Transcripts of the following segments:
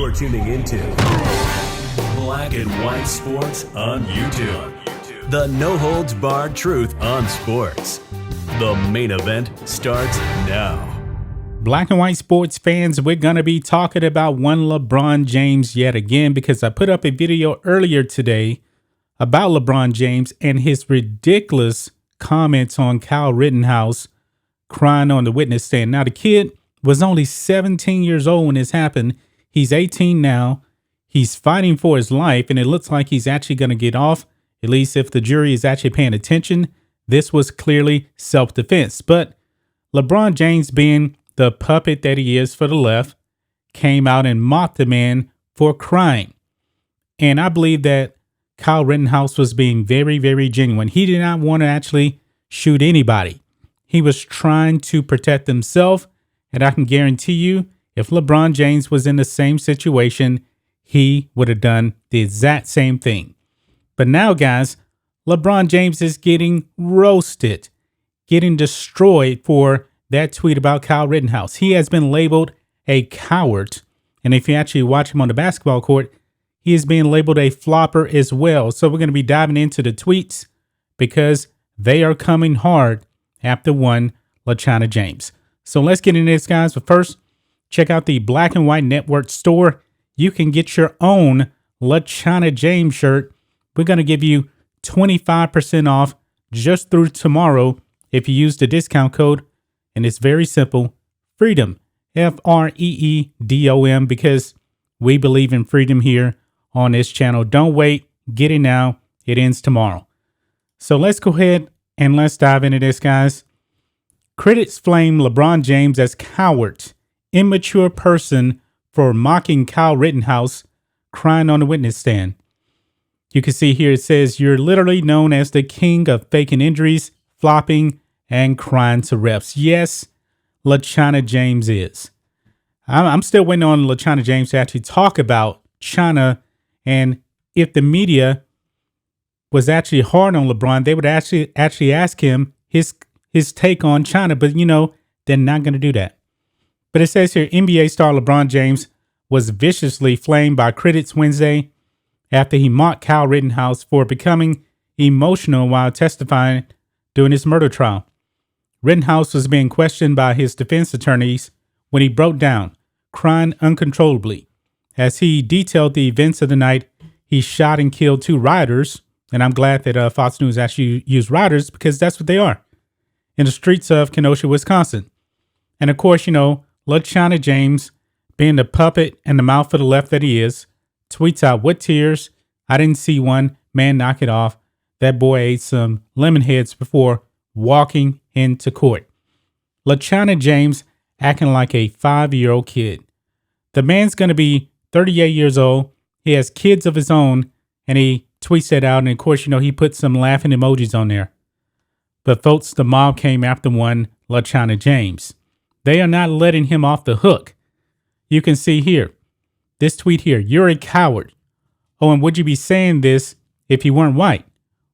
You're tuning into Black and White Sports on YouTube. The no-holds-barred truth on sports. The main event starts now. Black and White sports fans, we're going to be talking about one LeBron James yet again because I put up a video earlier today about LeBron James and his ridiculous comments on Kyle Rittenhouse crying on the witness stand. Now, the kid was only 17 years old when this happened. He's 18 now. He's fighting for his life, and it looks like he's actually going to get off, at least if the jury is actually paying attention. This was clearly self-defense. But LeBron James, being the puppet that he is for the left, came out and mocked the man for crying. And I believe that Kyle Rittenhouse was being very, very genuine. He did not want to actually shoot anybody. He was trying to protect himself. And I can guarantee you, if LeBron James was in the same situation, he would have done the exact same thing. But now, guys, LeBron James is getting roasted, getting destroyed for that tweet about Kyle Rittenhouse. He has been labeled a coward. And if you actually watch him on the basketball court, he is being labeled a flopper as well. So we're going to be diving into the tweets because they are coming hard after one LeBron James. So let's get into this, guys. But first, check out the Black and White Network store. You can get your own LeBron James shirt. We're going to give you 25% off just through tomorrow if you use the discount code. And it's very simple. Freedom. Freedom, because we believe in freedom here on this channel. Don't wait. Get it now. It ends tomorrow. So let's go ahead and let's dive into this, guys. Critics flame LeBron James as coward, immature person for mocking Kyle Rittenhouse, crying on the witness stand. You can see here it says, you're literally known as the king of faking injuries, flopping, and crying to refs. Yes, LeBron James is. I'm still waiting on LeBron James to actually talk about China. And if the media was actually hard on LeBron, they would actually ask him his take on China. But, they're not going to do that. But it says here, NBA star LeBron James was viciously flamed by critics Wednesday after he mocked Kyle Rittenhouse for becoming emotional while testifying during his murder trial. Rittenhouse was being questioned by his defense attorneys when he broke down, crying uncontrollably. As he detailed the events of the night, he shot and killed two rioters. And I'm glad that Fox News actually used rioters because that's what they are. In the streets of Kenosha, Wisconsin. And of course, LeBron James, being the puppet and the mouth of the left that he is, tweets out, "What tears? I didn't see one. Man, knock it off. That boy ate some lemon heads before walking into court." LeBron James acting like a 5-year-old kid. The man's going to be 38 years old. He has kids of his own, and he tweets that out. And of course, he put some laughing emojis on there. But folks, the mob came after one LeBron James. They are not letting him off the hook. You can see here, this tweet here, "You're a coward. Oh, and would you be saying this if you weren't white?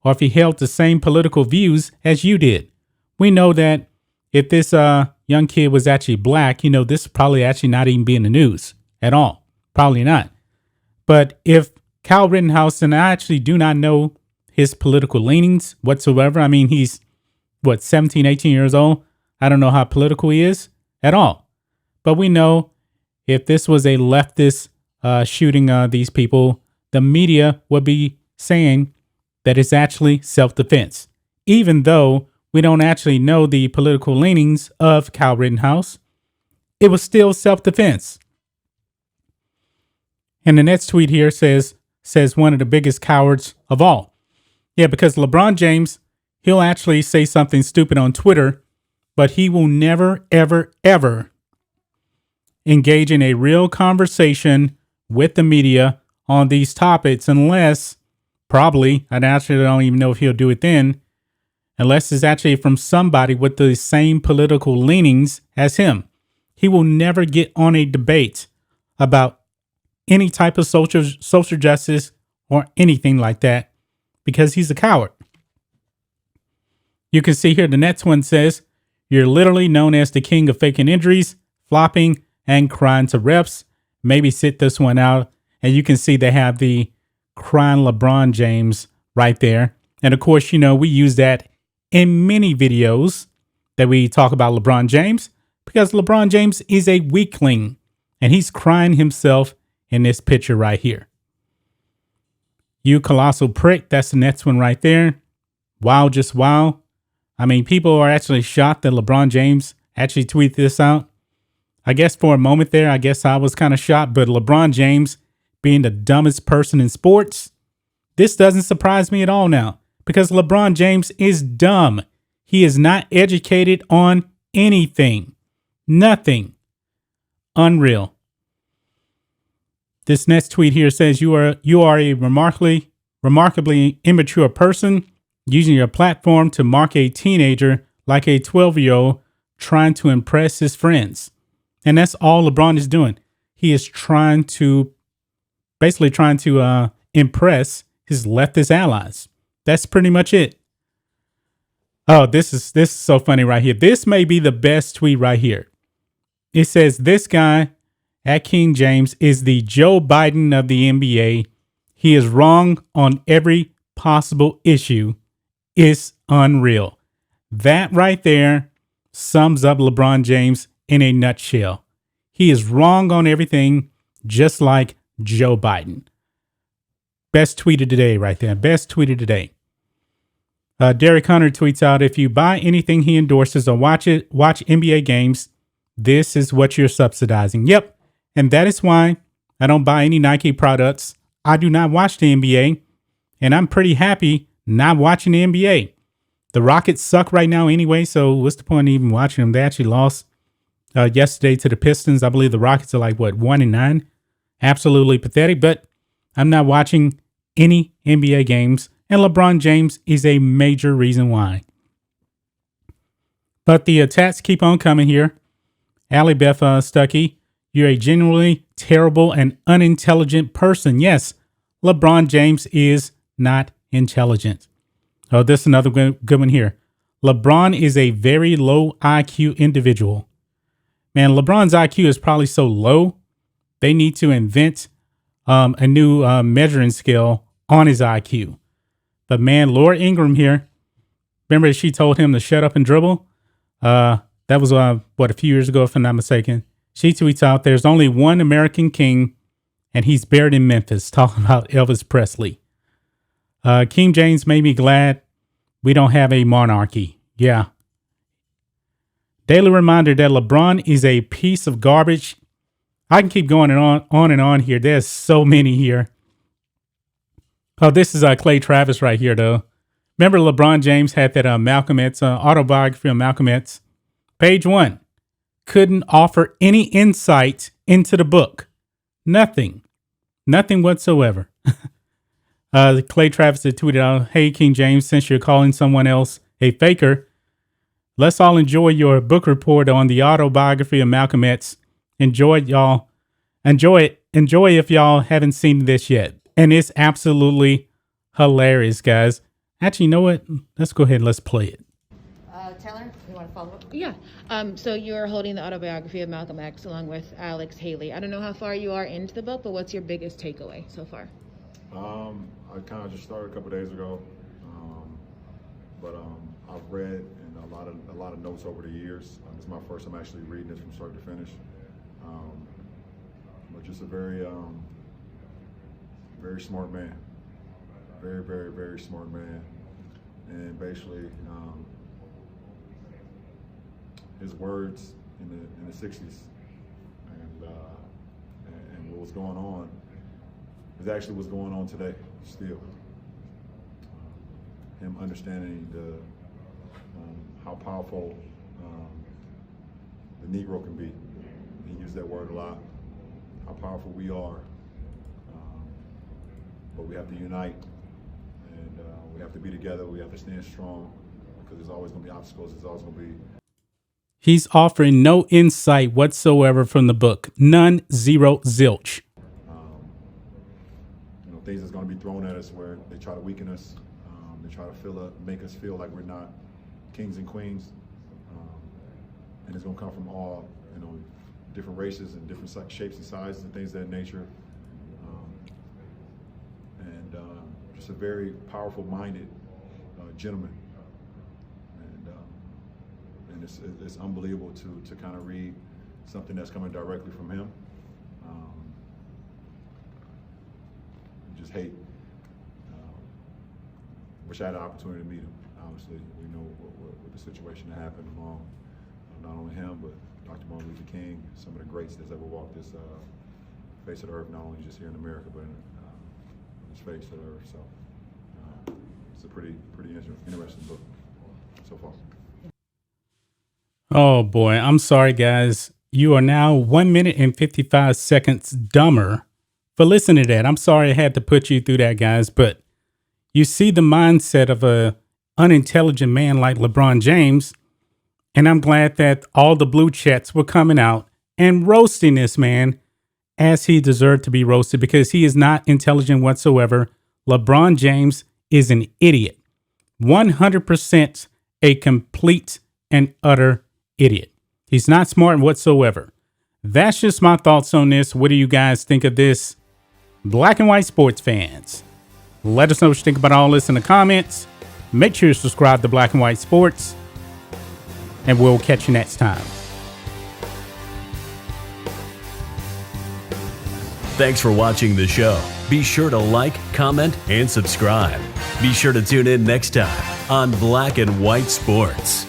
Or if you held the same political views as you did? We know that if this young kid was actually black, this would probably actually not even be in the news at all. Probably not. But if Kyle Rittenhouse, and I actually do not know his political leanings whatsoever. I mean, he's 17, 18 years old. I don't know how political he is at all. But we know if this was a leftist shooting these people, the media would be saying that it's actually self-defense. Even though we don't actually know the political leanings of Kyle Rittenhouse, it was still self-defense. And the next tweet here says one of the biggest cowards of all. Yeah, because LeBron James, he'll actually say something stupid on Twitter, but he will never, ever, ever engage in a real conversation with the media on these topics unless, probably, I actually don't even know if he'll do it then, unless it's actually from somebody with the same political leanings as him. He will never get on a debate about any type of social justice or anything like that because he's a coward. You can see here the next one says, "You're literally known as the king of faking injuries, flopping, and crying to refs. maybe sit this one out. And you can see they have the crying LeBron James right there. And of course, you know, we use that in many videos that we talk about LeBron James, because LeBron James is a weakling and he's crying himself in this picture right here. You colossal prick. That's the next one right there. Wow, just wow. I mean, people are actually shocked that LeBron James actually tweeted this out. I guess for a moment there, I guess I was kind of shocked, but LeBron James being the dumbest person in sports, this doesn't surprise me at all now, because LeBron James is dumb. He is not educated on anything. Nothing. Unreal. This next tweet here says you are a remarkably immature person using your platform to mock a teenager like a 12-year-old trying to impress his friends. And that's all LeBron is doing. He is basically trying to impress his leftist allies. That's pretty much it. Oh, this is so funny right here. This may be the best tweet right here. It says, this guy at King James is the Joe Biden of the NBA. He is wrong on every possible issue. It's unreal. That right there sums up LeBron James in a nutshell. He is wrong on everything, just like Joe Biden. Best tweeted today right there. Best tweeted today. Derek Hunter tweets out, if you buy anything he endorses or watch NBA games, this is what you're subsidizing. Yep. And that is why I don't buy any Nike products. I do not watch the NBA, and I'm pretty happy not watching the NBA. The Rockets suck right now anyway, so what's the point of even watching them? They actually lost yesterday to the Pistons. I believe the Rockets are like, 1-9? Absolutely pathetic, but I'm not watching any NBA games, and LeBron James is a major reason why. But the attacks keep on coming here. Allie Beth Stuckey, you're a genuinely terrible and unintelligent person. Yes, LeBron James is not intelligent. Oh, this is another good one here. LeBron is a very low IQ individual. Man, LeBron's IQ is probably so low, they need to invent a new measuring scale on his IQ. But man, Laura Ingraham here, remember she told him to shut up and dribble? That was, a few years ago, if I'm not mistaken. She tweets out, there's only one American king, and he's buried in Memphis, talking about Elvis Presley. King James made me glad we don't have a monarchy. Yeah. Daily reminder that LeBron is a piece of garbage. I can keep going on and on here. There's so many here. Oh, this is Clay Travis right here, though. Remember LeBron James had that Malcolm X autobiography of Malcolm X? Page 1. Couldn't offer any insight into the book. Nothing whatsoever. Clay Travis had tweeted out, hey, King James, since you're calling someone else a faker, let's all enjoy your book report on the autobiography of Malcolm X. Enjoy it, y'all. Enjoy it. Enjoy if y'all haven't seen this yet. And it's absolutely hilarious, guys. Actually, you know what? Let's go ahead and let's play it. Taylor, you want to follow up? Yeah. So you're holding the autobiography of Malcolm X along with Alex Haley. I don't know how far you are into the book, but what's your biggest takeaway so far? I kind of just started a couple days ago, but I've read and a lot of notes over the years. This is my first time actually reading this from start to finish. But just a very smart man, very, very, very smart man, and basically his words in the 60s and what was going on is actually what's going on today still. Him understanding how powerful the Negro can be. He used that word a lot. How powerful we are, but we have to unite, and we have to be together. We have to stand strong, because there's always going to be obstacles. There's always going to be. He's offering no insight whatsoever from the book. None, zero, zilch. Things that's going to be thrown at us where they try to weaken us. They try to make us feel like we're not kings and queens. And it's going to come from all, different races and different shapes and sizes and things of that nature. Just a very powerful-minded gentleman. And it's unbelievable to kind of read something that's coming directly from him. Just hate. Wish I had the opportunity to meet him. Obviously, we know what the situation that happened among not only him, but Dr. Martin Luther King, some of the greats that's ever walked this face of the earth, not only just here in America, but in this face of the earth. So it's a pretty interesting book so far. Oh boy, I'm sorry guys. You are now 1 minute and 55 seconds dumber for listening to that. I'm sorry I had to put you through that, guys, but you see the mindset of a unintelligent man like LeBron James, and I'm glad that all the blue chats were coming out and roasting this man as he deserved to be roasted because he is not intelligent whatsoever. LeBron James is an idiot. 100% a complete and utter idiot. He's not smart whatsoever. That's just my thoughts on this. What do you guys think of this? Black and white sports fans, let us know what you think about all this in the comments. Make sure you subscribe to Black and White Sports, and we'll catch you next time. Thanks for watching the show. Be sure to like, comment, and subscribe. Be sure to tune in next time on Black and White Sports.